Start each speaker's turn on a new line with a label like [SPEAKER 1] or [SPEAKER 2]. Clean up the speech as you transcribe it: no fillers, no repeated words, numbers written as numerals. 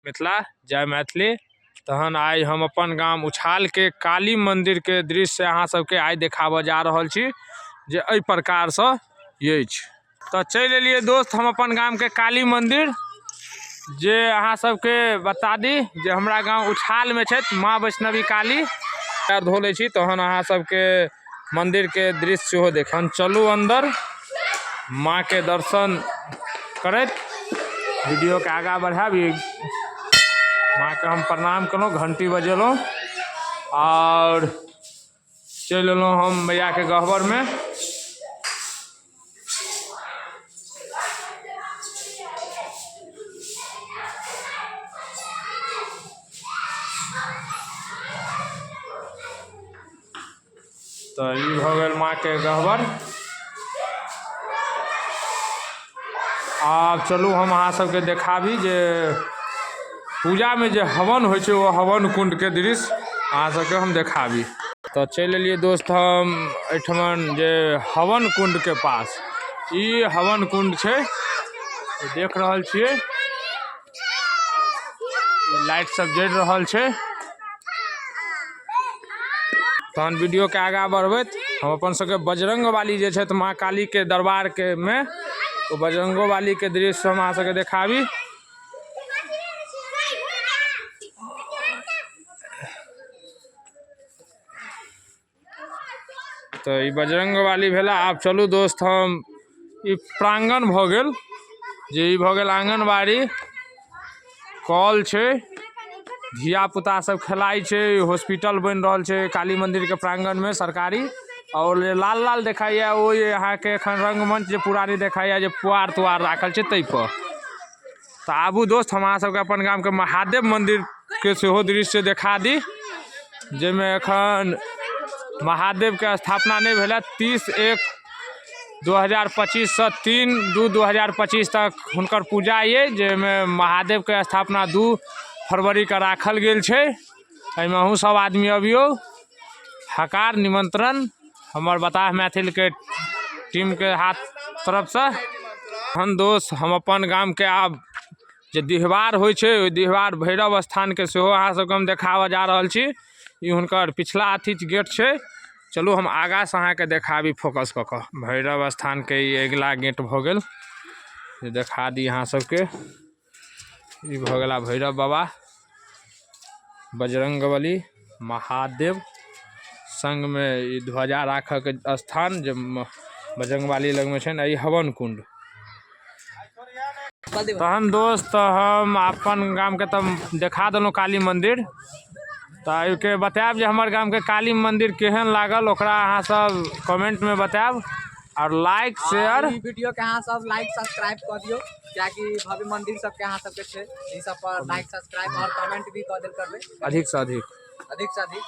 [SPEAKER 1] मिथिला जय मैथिली। तहन आई हम अपन गाम उछाल के काली मंदिर के दृश्य अहाँ सबके आई देखाबऽ जा रहल छी जे एहि प्रकार से अछि। तो चल एलिए दोस्त हम अपन गाम के काली मंदिर जे अहाँ सबके बता दी जे हमरा गांव उछाल में छथि माँ वैष्णवी काली। पैर धो लै छी तहन अहाँ सबके मंदिर के दृश्य सेहो देखन। चलू अंदर माँ के दर्शन करैत वीडियो के आगा बढ़ाबी। माँ के हम प्रणाम करूँ, घंटी बजेलूँ और चल एलूँ हम मैया के गह्वर में। तो ये हो गए माँ के गह्वर। अब चलू हम अहाँ सबके देखाबी जे पूजा में जो हवन हो वो हवन कुंड के दृश्य अहाँ सबके हम देखाबी। तो चल एलिए दोस्त हम एठमन जे हवन कुंड के पास। ये हवन कुंड छे देख रहल छिए, लाइट सब जल रहल छे। तहन वीडियो के आगा बढ़बैत हम अपन सबके बजरंग वाली जे छे माँ काली के दरबार के में तो बजरंगो वाली के दृश्य हम अहाँ सबके देखाबी। तो ये बजरंग वाली भेला। आप चलू दोस्त हम ई प्रांगण भ गेल जे ई भ गेल आंगनबाड़ी। कॉल छे, धिया पुता सब खेलाइ छे, हॉस्पिटल बन रहल छे काली मंदिर के प्रांगण में सरकारी। और ये लाल लाल देखाइए वो ये यहाँ के रंगमंच जो पुरानी देखाइए जो पुआर तुआर राखल छे तै पर। तो आबू दोस्त हम अहाँ सबके अपन गाम के महादेव मंदिर के सेहो दृश्य देखा दी जेमे एखन महादेव के स्थापना नहीं भेला। 30/1/2025 से 3/2/2025 तक हुनकर पूजा ये जेमे महादेव के स्थापना 2 फरवरी का राखल गेल छे। एहिमे अहूँ सब आदमी अबियो, हकार निमंत्रण हमर बताह मैथिल के टीम के हाथ तरफ से। हम दोस्त हम अपन गाम के आब जे दिहवार होइ छे ओइ दिहवार भैरव स्थान के सेहो अहाँ सबके हम देखाबऽ जा रहल छी। ई हुनकर पिछला अथी गेट छे। चलू हम आगा से अहाँ के देखाबी फोकस क के। भैरव स्थान के ई अगिला गेट भ गेल जे देखा दी अहाँ सबके। ई भ गेला भैरव बाबा, बजरंगबली, महादेव संग में ई ध्वजा राखऽ के स्थान जे बजरंगबली लग में छे। ई हवन कुंड। तहन दोस्त हम अपन गाम के तब देखा देलूँ काली मंदिर। तो के बताब जे हमर गाम के काली मंदिर केहन लागल ओकरा अहाँ सब कमेंट में बताब और लाइक शेयर
[SPEAKER 2] वीडियो के अहाँ सब लाइक सब्सक्राइब कर दियो ताकि भव्य मंदिर सब के अहाँ सब के छे ई सब पर लाइक सब्सक्राइब और कमेंट भी कर देल करबे
[SPEAKER 1] अधिक से अधिक।
[SPEAKER 2] अधिक से अधिक।